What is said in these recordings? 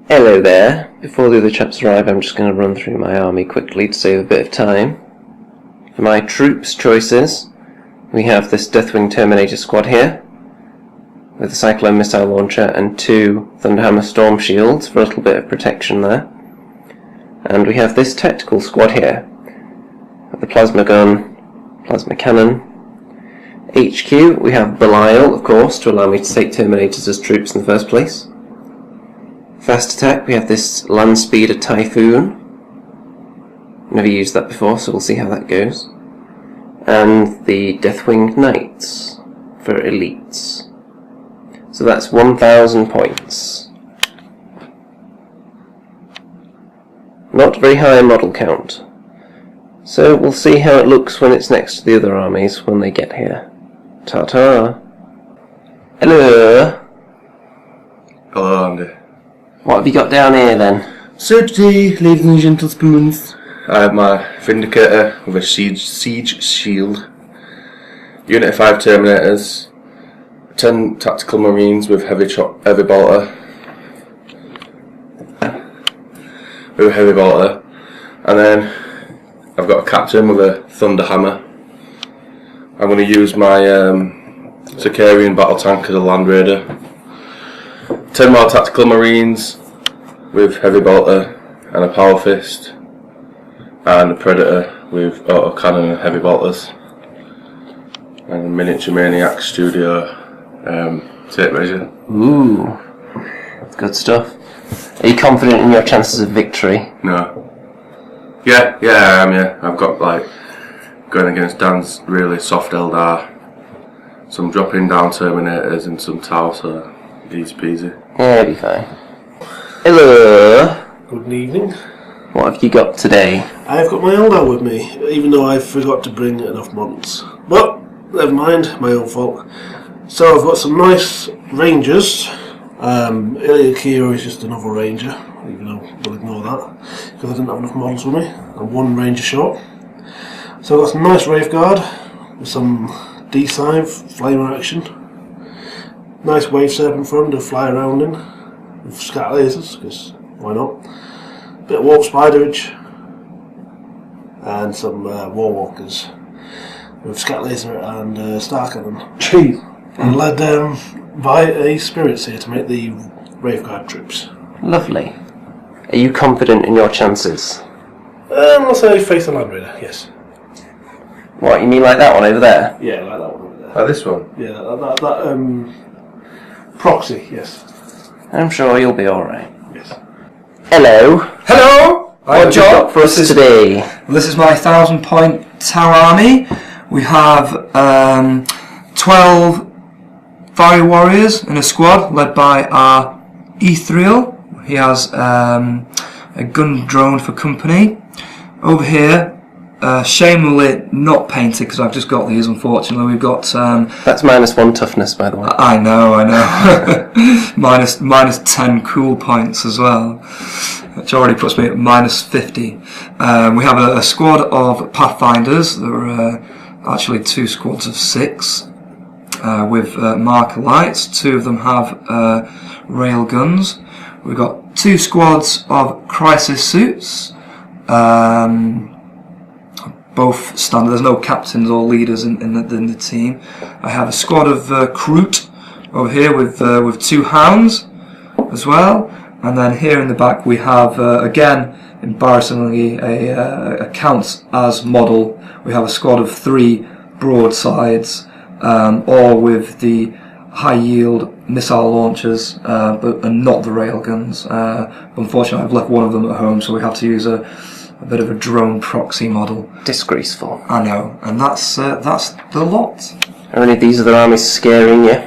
Hello there. Before the other chaps arrive, I'm just going to run through my army quickly to save a bit of time. For my troops choices, we have this Deathwing Terminator squad here, with a Cyclone missile launcher and 2 Thunderhammer Storm Shields for a little bit of protection there. And we have this tactical squad here, with the Plasma Gun, Plasma Cannon. HQ, we have Belial, of course, to allow me to take Terminators as troops in the first place. Fast attack, we have this Land Speeder Typhoon. Never used that before, so we'll see how that goes. And the Deathwing Knights for elites. So that's 1,000 points. Not very high model count. So we'll see how it looks when it's next to the other armies when they get here. Ta-ta! Hello! Hello, Andy. What have you got down here then? Search tea, ladies and gentlemen. I have my Vindicator with a siege shield, Unit 5 Terminators, 10 Tactical Marines with heavy bolter, and then I've got a Captain with a Thunderhammer. I'm going to use my Sicarian battle tank as a Land Raider. 10 more Tactical Marines with heavy bolter and a Power Fist, and a Predator with autocannon and heavy bolters, and a Miniature Maniac Studio tape measure. Ooh, good stuff. Are you confident in your chances of victory? No. Yeah, I am, yeah. I've got, going against Dan's really soft Eldar, some dropping down Terminators and some Tau, so easy peasy. Yeah, it'll be fine. Hello! Good evening. What have you got today? I've got my Eldar with me, even though I forgot to bring enough models. But, never mind, my own fault. So I've got some nice Rangers. Ilya Kira is just another Ranger, even though we'll ignore that, because I didn't have enough models with me. I'm 1 Ranger short. So I've got some nice Wraith Guard, with some D-Scythe, flamer action. Nice Wave Serpent front to fly around in, with scatter lasers, because why not? Bit of Warp Spiderage, and some Warwalkers with scatter laser and star cannon. Jeez. And led by a Spirit Seer to make the Wraith Guard troops. Lovely. Are you confident in your chances? Unless I face a Land Raider, yes. What, you mean like that one over there? Yeah, like that one over there. Oh, this one? Yeah, that proxy, yes. I'm sure you'll be alright. Yes. Hello! Hello! What have you got for us today? This is my 1,000-point Tau army. We have 12 Fire Warriors in a squad led by our Ethereal. He has a gun drone for company. Over here, shamefully not painted because I've just got these, unfortunately. We've got... That's -1 toughness, by the way. I know. minus 10 cool points as well, which already puts me at -50. We have a squad of Pathfinders. There are actually 2 squads of 6 with marker lights. 2 of them have rail guns. We've got 2 squads of crisis suits. Both standard. There's no captains or leaders in the team. I have a squad of Kroot over here with 2 hounds as well, and then here in the back we have again, embarrassingly, a count as model. We have a squad of 3 broadsides, all with the high yield missile launchers, and not the rail guns. Unfortunately, I've left one of them at home, so we have to use a bit of a drone proxy model. Disgraceful. I know, and that's the lot. Are any of these other armies scaring you?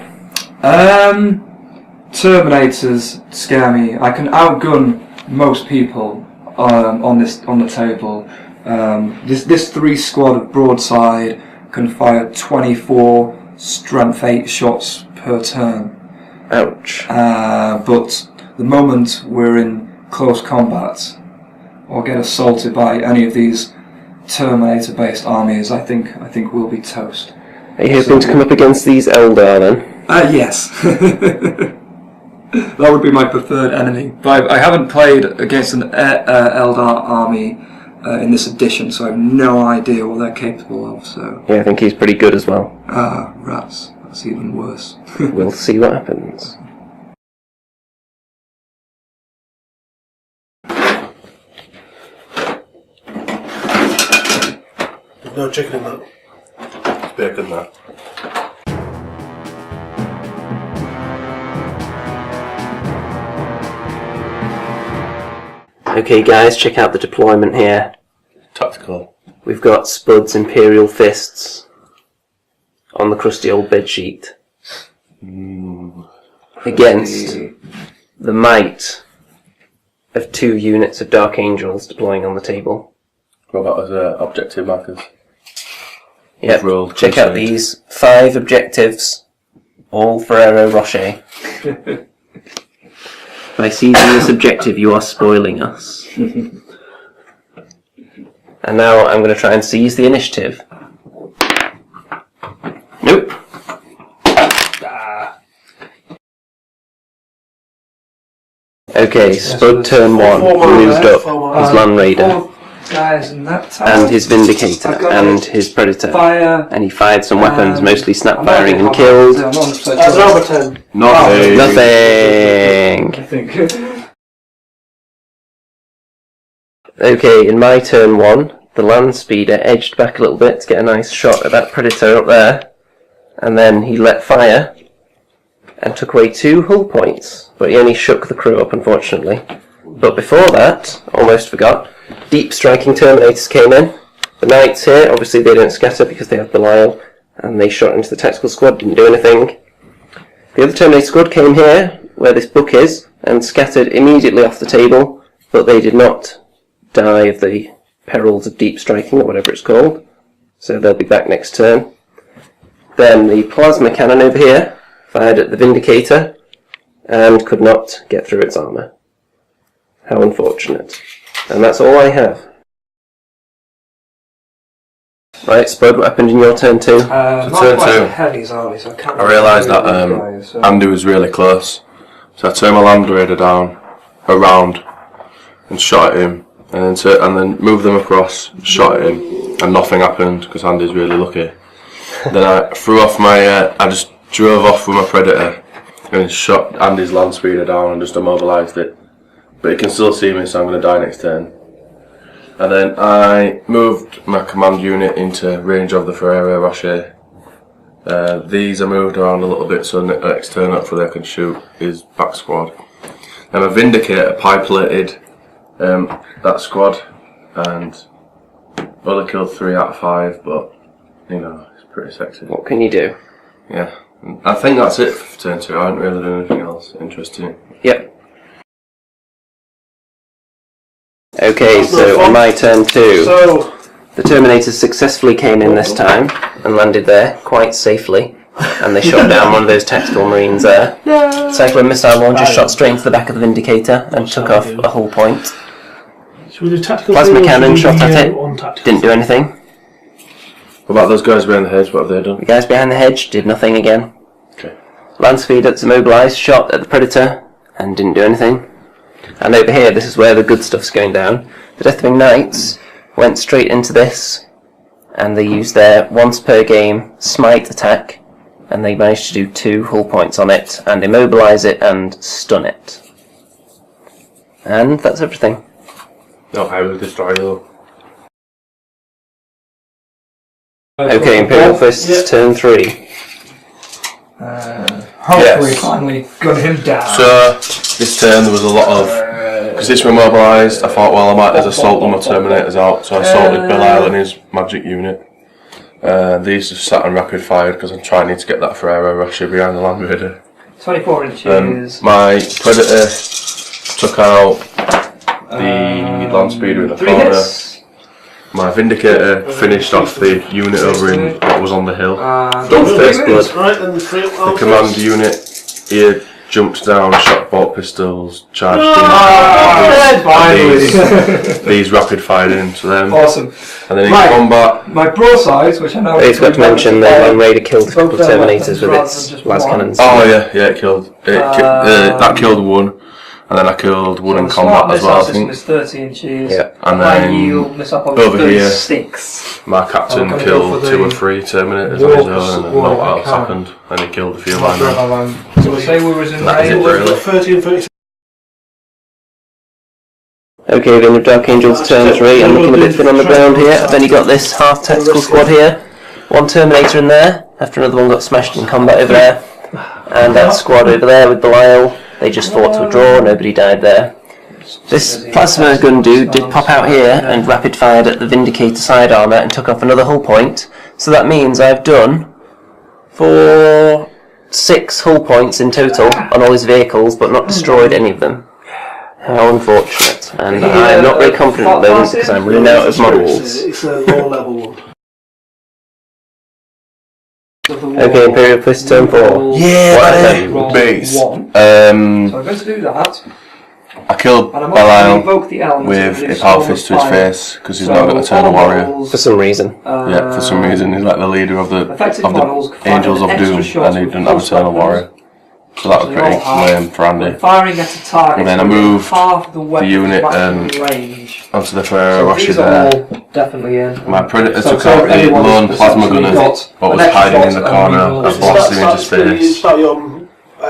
Terminators scare me. I can outgun most people on the table. This 3 squad of broadside can fire 24 strength 8 shots per turn. Ouch. But the moment we're in close combat or get assaulted by any of these Terminator-based armies, I think we'll be toast. Are you hoping to come up against these Eldar then? Yes. That would be my preferred enemy. But I haven't played against an Eldar army in this edition, so I have no idea what they're capable of. So Yeah, I think he's pretty good as well. Rats. That's even worse. We'll see what happens. No chicken in that. It's bacon there. Okay guys, check out the deployment here. Tactical. We've got Spud's Imperial Fists on the crusty old bedsheet. Against the might of 2 units of Dark Angels deploying on the table. What about as objective markers? Yep, Rolled check out crusade. these 5 objectives, all Ferrero Rocher. By seizing this objective, you are spoiling us. And now I'm going to try and seize the initiative. Nope. Okay, Spud turn 1, moved up his Land Raider, Guys in that tower. and his Vindicator, I've got and his Predator. Fire. And he fired some weapons, mostly snap I'm not firing, and gonna killed I'm not 100% That's sure. over 10. Nothing. nothing. I think. Okay, in my turn 1, the Land Speeder edged back a little bit to get a nice shot at that Predator up there, and then he let fire and took away 2 hull points, but he only shook the crew up, unfortunately. But before that, almost forgot, deep striking Terminators came in. The Knights here, obviously they don't scatter because they have Belial, and they shot into the tactical squad, didn't do anything. The other Terminator squad came here, where this book is, and scattered immediately off the table, but they did not die of the perils of deep striking, or whatever it's called, so they'll be back next turn. Then the plasma cannon over here fired at the Vindicator and could not get through its armour. How unfortunate. And that's all I have. Right, Spud, what happened in your turn 2? Not turn quite 2. the heavies, are we? So I can't I realised that really guys, so- Andy was really close, so I turned my Land Raider down, around, and shot at him, and then moved them across, shot at him, and nothing happened because Andy's really lucky. Then I threw off my, I just drove off with my Predator and shot Andy's Land Speeder down and just immobilised it. But he can still see me, so I'm going to die next turn. And then I moved my command unit into range of the Ferrero Rocher. These I moved around a little bit so next turn hopefully I can shoot his back squad. And a Vindicator pie-plated that squad and only killed 3 out of 5, but you know, it's pretty sexy. What can you do? Yeah. I think that's it for turn 2. I haven't really done anything else interesting. Yep. Okay, so on my turn 2, So, the Terminators successfully came in this time and landed there quite safely, and they shot down one of those tactical marines there. Cyclone missile launcher shot straight into the back of the Vindicator and took off a hull point. should we do tactical? Plasma field or cannon should we shot do, at it, on tactical? didn't do anything. What about those guys behind the hedge? What have they done? The guys behind the hedge did nothing again. Okay. Land speed that's immobilised, shot at the Predator and didn't do anything. And over here, this is where the good stuff's going down. The Deathwing Knights went straight into this, and they used their once per game smite attack, and they managed to do 2 hull points on it, and immobilise it and stun it. And that's everything. No, I will destroy you. Okay, Imperial Fists, Yeah. turn 3. Hopefully, Yes. finally got him down. So, this turn there was a lot of... Because this were mobilised, I thought, well, I might as assault them or Terminators out, so I assaulted Belial and his magic unit. These just sat on rapid fire because I'm trying to get that Ferrero Rocher behind the Land Raider. 24 inches. My Predator took out the Land Speeder in the 3 corner. hits. My Vindicator finished off the unit over in what was on the hill. Don't Don't do face it. blood. Right, then the The command unit, he jumped down, shot bolt pistols, charged these rapid fired into them. Awesome. And then in combat, my broadsides, which I know. It's got to mention the Land Raider killed a couple of Terminators with its las cannons. Oh yeah, it killed. That killed one. And then I killed one in combat as well, I think. Is 30 inches. Yeah. And then over here, 36. my captain killed 2 or 3 Terminators on his own, and not what else happened. And he killed a few of mine. So we say we was in That is it, really. 30 and 36. Okay, then with Dark Angel's turn 3, I'm looking a bit thin on the ground here. I've only got this half tactical squad here. 1 Terminator in there, after another one got smashed in combat over there. And that squad over there with Belial, they just fought to a draw, nobody died there. This plasma gun dude did pop out here and rapid fired at the Vindicator side armour and took off another hull point. So that means I've done 6 hull points in total on all his vehicles, but not destroyed any of them. How unfortunate. And I'm not very confident at the moment because I'm running out of models. It's a low level one. Okay, Imperial Fist turn 4. Yeah, base. So I'm going to do that. I killed And I'm going to Belial invoke the elements with of a power fist to his face because he's not got a Eternal Warrior. For some reason. Yeah, for some reason he's like the leader of the Angels of Doom, and he doesn't have Eternal Warrior. So that was pretty lame for Andy. Firing at a target. And then I moved half the unit range. onto the Ferrero Rocher These are there. all definitely in. My Predator So took out a anyone lone who's plasma specifically gunner, got but was an extra hiding in shot the and corner. we will- I blasted him into space. Start your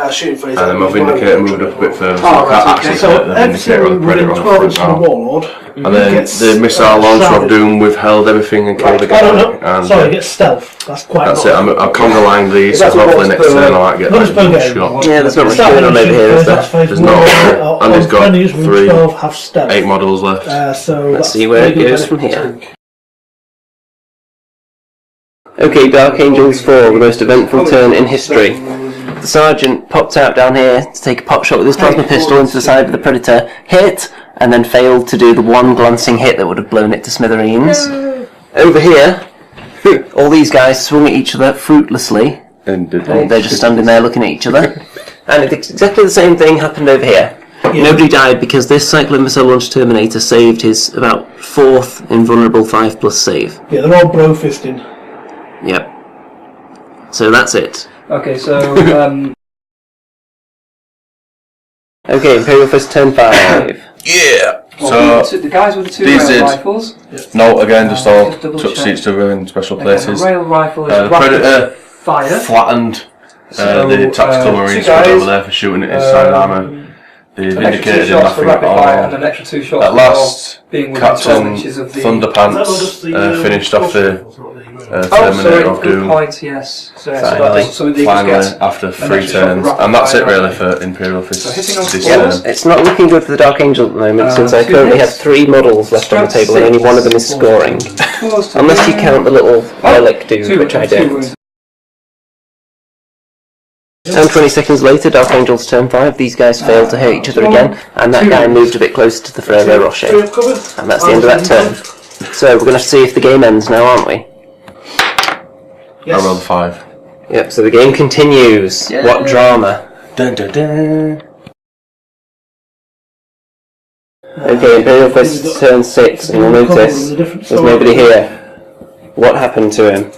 shooting phase. And then my Vindicator moved up a bit further, so I can't actually So hit the Vindicator or the everything Predator within on 12 the inches of front the now. warlord. And then the missile launcher of Doom withheld everything and killed the guy. And Sorry, get stealth. That's quite that's it, I'm conga line these, so hopefully next turn I might get like one shot. Yeah, there's not much going on over here, is there? There's not, and he's got 8 models left. Let's see where it goes from here. Okay, Dark Angels 4, the most eventful turn in history. The Sergeant popped out down here to take a pot shot with his plasma pistol into the side of the Predator, hit, and then failed to do the one glancing hit that would have blown it to smithereens. Over here, all these guys swung at each other fruitlessly. They're just standing there looking at each other. And exactly the same thing happened over here. Yeah. Nobody died because this Cyclone Missile Launch Terminator saved his about 4th invulnerable 5+ save. Yeah, they're all bro-fisting. Yep. So that's it. Okay, so okay, Imperial Fist turn 5. Yeah! So the guys with the 2 rail rifles. No, again, just all took seats to in special places. The rail rifle is the Predator fire. flattened the tactical marine squad over there for shooting at his side armour. The Vindicator did nothing at all. And an extra 2 shots at last, being Captain Thunderpants finished off the Terminator of Doom. Point, yes. Finally, after 3 turns. And that's it really for Imperial Fist this turn. It's not looking good for the Dark Angel at the moment, since I currently have 3 models left on the table and only one of them is scoring. Unless you count the little relic dude, which I don't. And 20 seconds later, Dark Angel's turn 5, these guys failed to hit each other again, and that guy moved a bit closer to the Ferrero Rocher. And that's the end of that turn. So we're going to see if the game ends now, aren't we? Yes. I rolled 5. Yep, so the game continues. Yay. What drama. Dun, dun, dun. Okay, Imperial Fist turn 6, and you'll notice there's nobody here. What happened to him?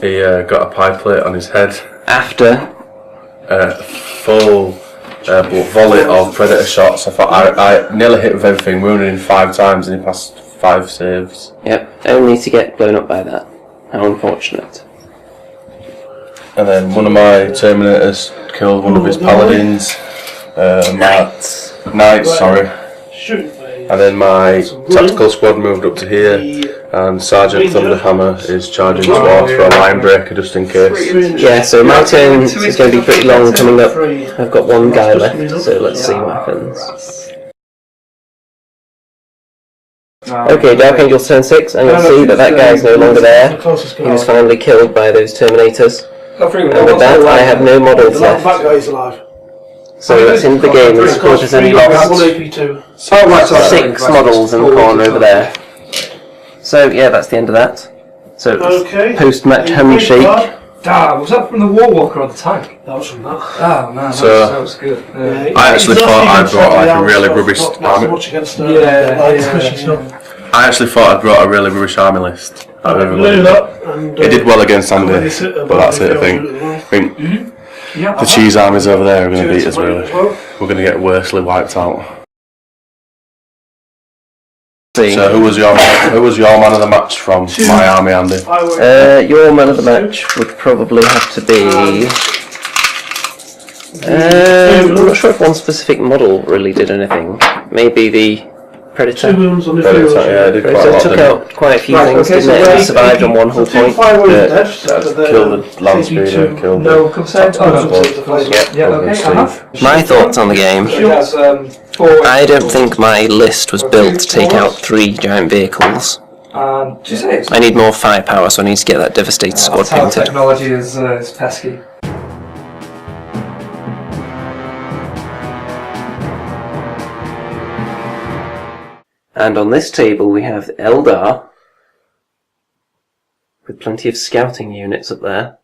He got a pie plate on his head. After? Full volley of Predator shots. I nearly hit with everything, wounded him 5 times, and he passed 5 saves. Yep, only to get blown up by that. How unfortunate. And then one of my Terminators killed one of his Paladins. Knights, sorry. And then my tactical squad moved up to here, and Sergeant Thunderhammer is charging towards for a line breaker just in case. Yeah, so my turn is going to be pretty long coming up. I've got 1 guy left, so let's see what happens. Okay, Dark Angel's turn 6, and you'll see that guy is no longer there. He was finally killed by those Terminators. And with that, I have no models left. So that's in the game, and the squad has only lost 6 models in the corner over there. So yeah, that's the end of that. So post-match handshake. Was that from the War Walker or the tank? That was from that. Oh man, So, that was good. Yeah. I actually thought I brought like a really rubbish Not so army. much against I actually thought I brought a really rubbish army list. It did well against Andy, but that's it. I think the cheese armies over there are going to beat us. Really, we're going to get worsely wiped out. So who was your man of the match from my army, Andy? Your man of the match would probably have to be. I'm not sure if one specific model really did anything. Maybe the Predator. 2 wounds on the Predator, field. yeah, did quite a Predator lot. took out quite a few things, okay, didn't so it? He survived on one whole point. Killed the land speeder, killed No the consent. Yeah, okay. My thoughts on the game. It has, I don't think my list was built to take out 3 giant vehicles. Did you say it? I need more firepower, so I need to get that Devastator squad That's how painted. technology is pesky. And on this table we have Eldar, with plenty of scouting units up there.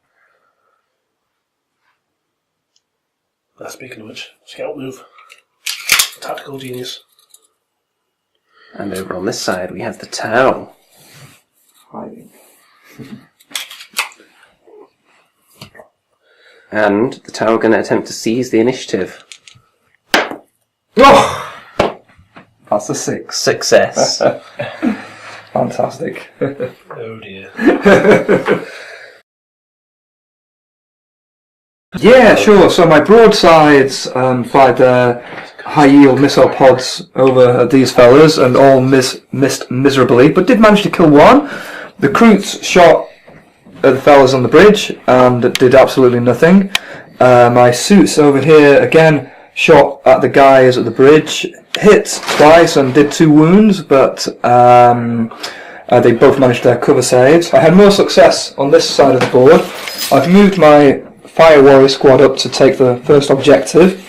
Speaking of which, scout move. Tactical genius. And over on this side we have the Tau. And the Tau are going to attempt to seize the initiative. Oh! That's a 6. Success. Fantastic. Oh dear. Yeah, sure. So my broadsides fired their high-yield missile pods over these fellas and all missed miserably, but did manage to kill one. The Kroots shot at the fellas on the bridge and did absolutely nothing. My suits over here, again, shot at the guys at the bridge, hit twice and did 2 wounds, but they both managed their cover saves. I had more success on this side of the board. I've moved my Fire Warrior squad up to take the first objective.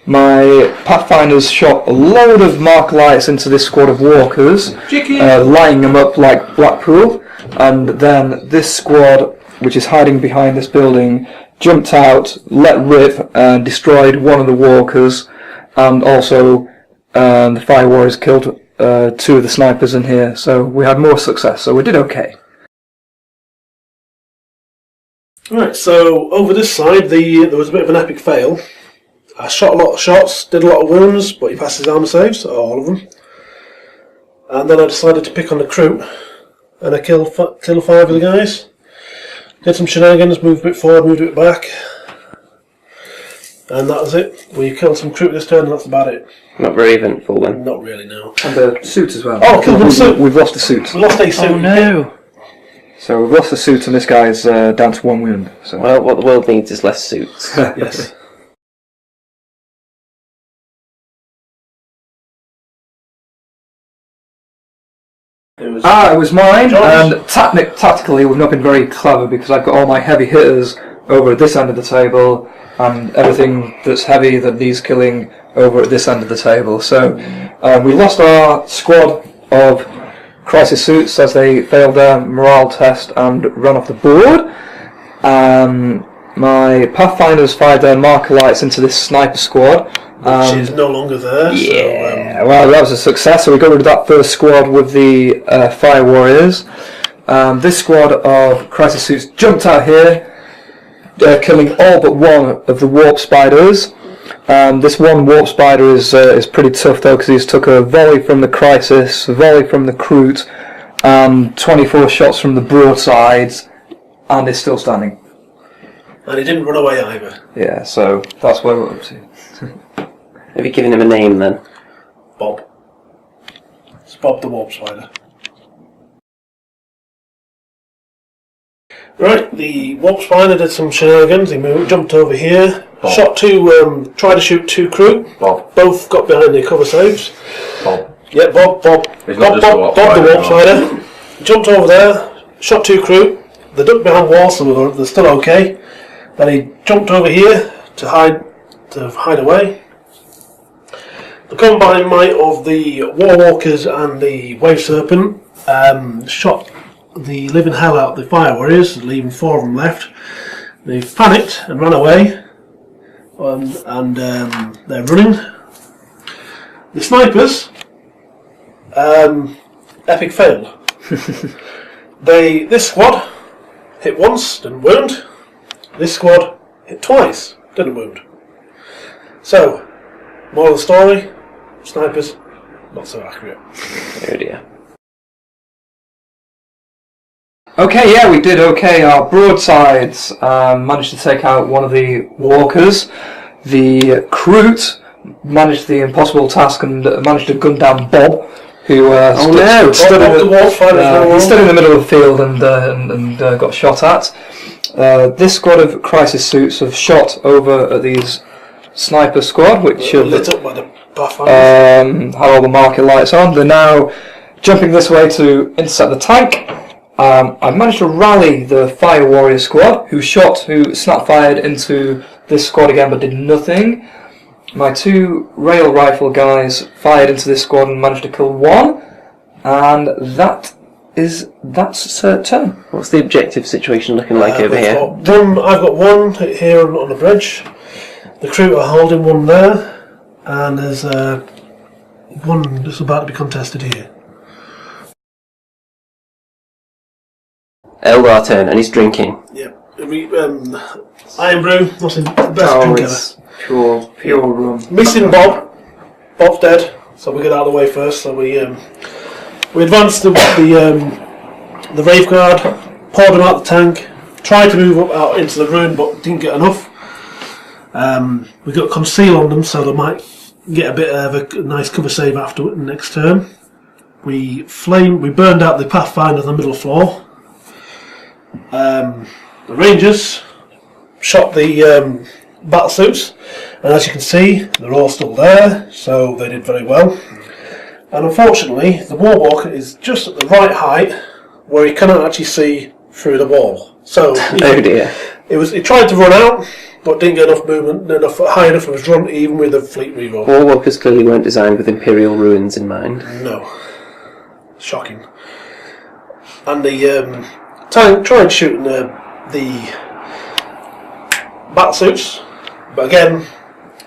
My Pathfinders shot a load of Mark Lights into this squad of walkers, lining them up like Blackpool, and then this squad, which is hiding behind this building, jumped out, let rip, and destroyed one of the walkers, and also the Fire Warriors killed 2 of the snipers in here, so we had more success, so we did okay. Right, so over this side, there was a bit of an epic fail. I shot a lot of shots, did a lot of wounds, but he passed his armour saves, all of them. And then I decided to pick on the Kroot, and I killed 5 of the guys. Did some shenanigans, moved a bit forward, moved a bit back. And that was it. We killed some Kroot this turn, and that's about it. Not very eventful then. Not really, no. And the suits as well. Oh, killed one suit! We've lost the suits. We lost a suit. Oh no! So we've lost the suits and this guy's down to 1 wound. So. Well, what the world needs is less suits. Yes. It was mine, and tactically we've not been very clever because I've got all my heavy hitters over at this end of the table and everything that's heavy that needs killing over at this end of the table. So we lost our squad of crisis suits as they failed their morale test and ran off the board. My Pathfinders fired their marker lights into this sniper squad. Which is no longer there. Yeah. So, Well, that was a success, so we got rid of that first squad with the Fire Warriors. This squad of crisis suits jumped out here, killing all but one of the Warp Spiders. This one Warp Spider is pretty tough though, because he's took a volley from the Crisis, a volley from the Kroot, 24 shots from the broadsides, and is still standing. And he didn't run away either. Yeah, so that's where we're up to. Have you given him a name then? Bob. It's Bob the Warp Spider. Right, the Warp Spider did some shenanigans. He jumped over here, Bob. shot 2, tried to shoot 2 Kroot. Bob. Both got behind their cover saves. Bob. Yeah, Bob He's not just a Warp Bob the Spider, Warp Spider. Jumped over there, shot 2 Kroot. They ducked behind walls, so they're still okay. Then he jumped over here to hide away. The combined might of the Warwalkers and the Wave Serpent shot the living hell out of the Fire Warriors, leaving 4 of them left. They've panicked and run away, and they're running. The snipers, epic fail. This squad hit once, didn't wound. This squad hit twice, didn't wound. So, moral of the story, snipers, not so accurate. Oh dear. Okay, yeah, we did okay. Our broadsides managed to take out one of the walkers. The Kroot managed the impossible task and managed to gun down Bob, who stood in the middle of the field and got shot at. This squad of crisis suits have shot over at these sniper squad, which lit up by the pathfinders. had all the market lights on. They're now jumping this way to intercept the tank. I've managed to rally the Fire Warrior squad, who snap-fired into this squad again but did nothing. My 2 rail rifle guys fired into this squad and managed to kill one, and that's turn. What's the objective situation looking like over here? I've got one here on the bridge. The crew are holding one there, and there's one that's about to be contested here. Eldar turn, and he's drinking. Yeah. Iron brew, nothing. The best drink ever. Pure rum. Missing Bob. Bob's dead, so we get out of the way first. So we advanced the Wraith Guard, poured him out the tank, tried to move up out into the ruin, but didn't get enough. We got conceal on them, so they might get a bit of a nice cover save after next turn. We burned out the Pathfinder on the middle floor. The Rangers shot the battle suits, and as you can see, they're all still there, so they did very well. And unfortunately, the Warwalker is just at the right height where he cannot actually see through the wall. So oh dear. He tried to run out, but didn't get enough movement, high enough for his run, even with the fleet reroll. Warwalkers clearly weren't designed with Imperial ruins in mind. No. Shocking. And the tank tried shooting the battle suits, but again,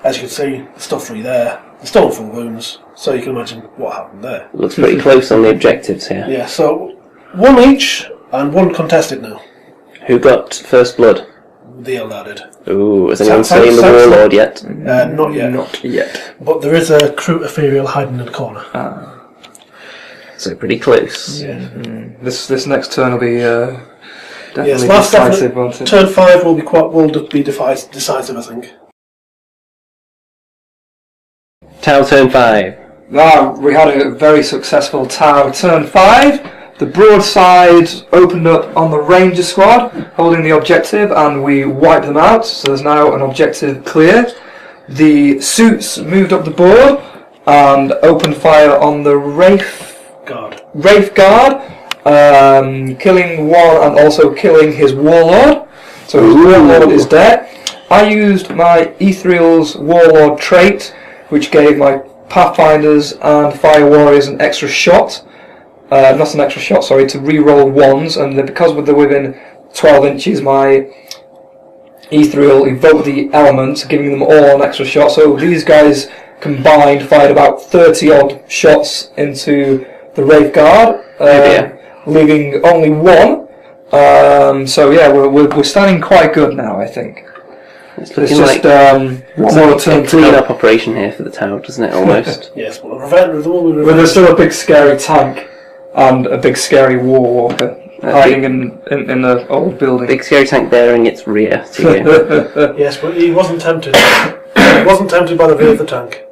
as you can see, the stuff free there. They're still full wounds, so you can imagine what happened there. Looks pretty close on the objectives here. Yeah, so 1 each and 1 contested now. Who got first blood? The Eldar did. Ooh, has anyone slain the Warlord yet? Not yet. Not yet. But there is a Kroot Ethereal hiding in the corner. So pretty close. Yeah. This next turn will be definitely last decisive, won't it? Turn 5 will be decisive, I think. Tau turn 5. We had a very successful Tau turn 5. The broadside opened up on the Ranger squad, holding the objective, and we wiped them out. So there's now an objective clear. The suits moved up the board and opened fire on the Wraith Guard, killing one and also killing his Warlord. So his Warlord is dead. I used my Ethereal's Warlord trait, which gave my Pathfinders and Fire Warriors an extra shot. Not an extra shot, sorry, to re-roll ones, and because they're within 12 inches, my Ethereal evoked the element, giving them all an extra shot. So these guys combined fired about 30 odd shots into the Wraith Guard, leaving only one. So yeah, we're standing quite good now, I think. It's looking just one more turn clean-up operation here for the Tau, doesn't it, almost? Yes, but revenge. But there's still a big scary tank and a big scary Warwalker hiding in the old building. Big scary tank bearing its rear to you. Yes, but he wasn't tempted. He wasn't tempted by the rear of the tank.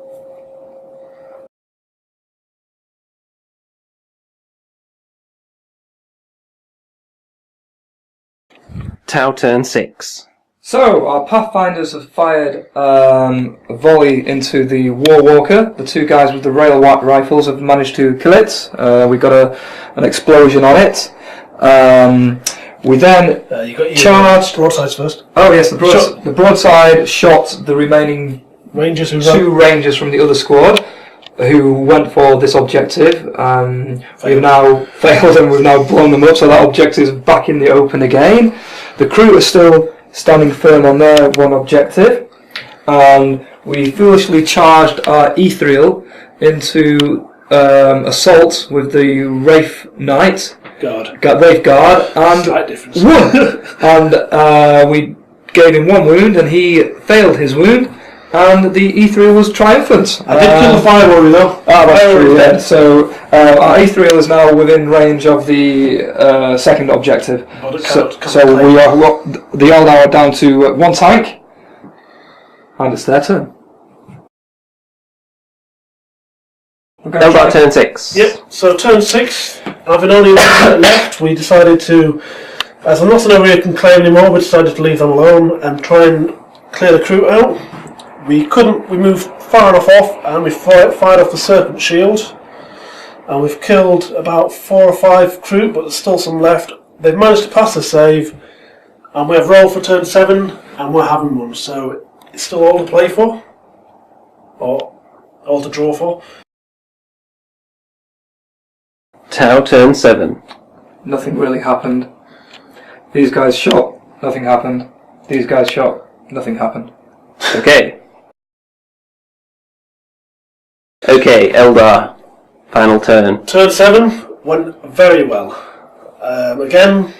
Tau turn 6. So, our Pathfinders have fired a volley into the Warwalker. The 2 guys with the rail rifles have managed to kill it. We got an explosion on it. We then charged... Broadsides first. Oh yes, the broadside shot the remaining Rangers 2 Rangers from the other squad, who went for this objective. We've now failed and we've now blown them up, so that objective is back in the open again. The crew are still standing firm on their one objective, and we foolishly charged our Ethereal into assault with the Wraith Knight, Wraith Guard, and Slight difference. won. And we gave him one wound, and he failed his wound, and the Ethereal was triumphant. I did kill the Fire Warrior though. That's true, yeah. So our Ethereal is now within range of the second objective. So the Eldar are down to one tank, and it's their turn. Eldar turn 6. Yep, so turn 6, having only one left, we decided to, as I'm not an area can claim anymore, we decided to leave them alone and try and clear the crew out. We couldn't, we moved far enough off, and we fired off the Serpent Shield, and we've killed about 4 or 5 crew, but there's still some left. They've managed to pass the save, and we have rolled for turn 7, and we're having one, so it's still all to play for, or all to draw for. Tau turn 7. Nothing really happened. These guys shot, nothing happened. These guys shot, nothing happened. Okay. Okay, Eldar. Final turn. Turn 7 went very well. Again,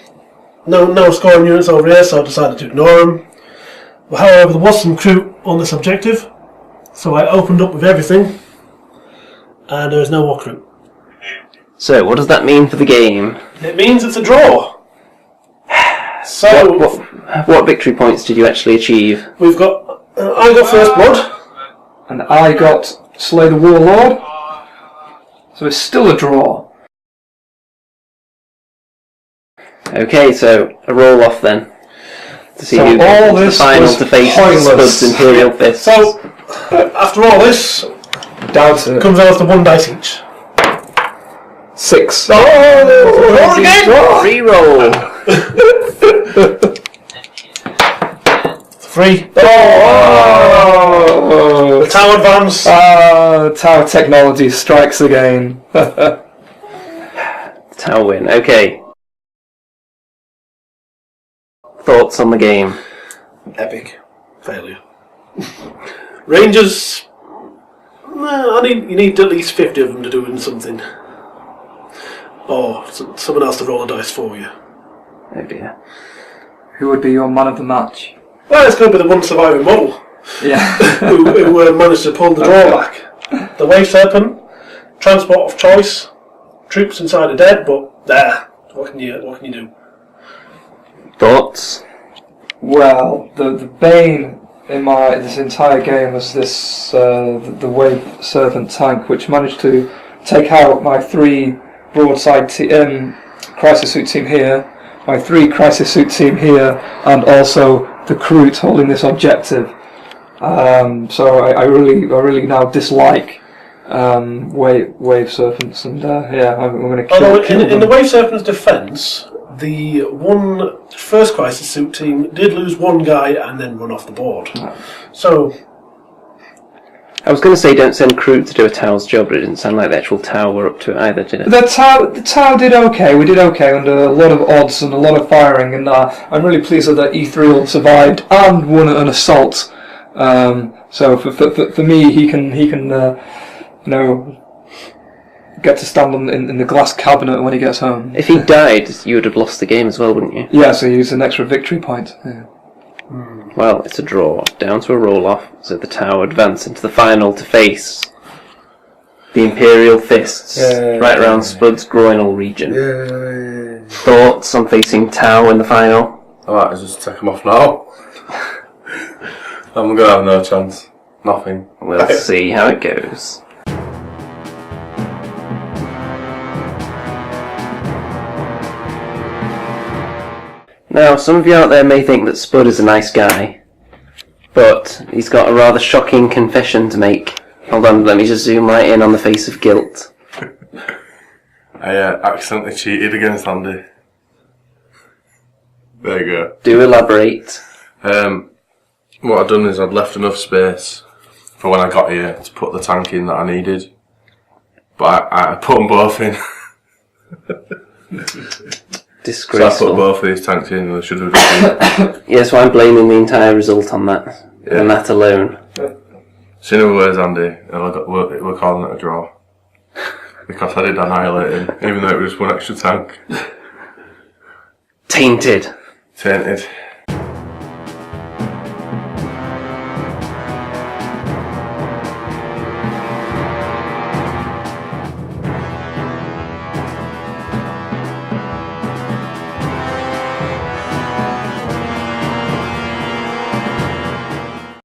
no scoring units over here, so I decided to ignore them. However, there was some crew on this objective, so I opened up with everything, and there was no more crew. So, what does that mean for the game? It means it's a draw. So What victory points did you actually achieve? we've got I got first blood, And I got Slay the Warlord, so it's still a draw. Okay, so a roll off then. To see So who all gets the this final was to face pointless. Spud's Imperial Fist. So after all this, Down to comes out to 1 dice each. 6. Roll again. Reroll! 3. Oh! Tower advance. Tower technology strikes again. Tau win. Okay. Thoughts on the game? Epic failure. Rangers. You need at least 50 of them to do something. Or someone else to roll the dice for you. Oh dear. Who would be your man of the match? Well, it's going to be the one surviving model Yeah. who managed to pull the draw back. The Wave Serpent, transport of choice, troops inside are dead, but there. What can you do? Thoughts? Well, the bane in this entire game was this the Wave Serpent tank, which managed to take out my 3 broadside crisis suit team here, my 3 crisis suit team here, and also the Kroot holding this objective. So I really now dislike Wave Serpents, and I'm going to kill Although them. in the Wave Serpent's defence, the one first crisis suit team did lose 1 guy and then run off the board. So I was going to say don't send Kroot to do a Tau's job, but it didn't sound like the actual Tau were up to it either, did it? The Tau did okay. We did okay under a lot of odds and a lot of firing, and I'm really pleased that E3 survived and won an assault. So for me, he can get to stand in the glass cabinet when he gets home. If he died, you would have lost the game as well, wouldn't you? Yeah, so he used an extra victory point. Yeah. Well, it's a draw. Down to a roll-off, so the Tau advance into the final to face the Imperial Fists, right around Spud's groinal region. Thoughts on facing Tau in the final? I might just take them off now. I'm going to have no chance. Nothing. We'll see how it goes. Now, some of you out there may think that Spud is a nice guy, but he's got a rather shocking confession to make. Hold on, let me just zoom right in on the face of guilt. I accidentally cheated against Andy. There you go. Do elaborate. What I'd done is I'd left enough space for when I got here to put the tank in that I needed, but I put them both in. So I Disgraceful. put both of these tanks in and they should have done. Yeah, so I'm blaming the entire result on that. Yeah. And that alone. So in other words, Andy, we're calling it a draw. Because I did annihilate him, even though it was one extra tank. Tainted. Tainted.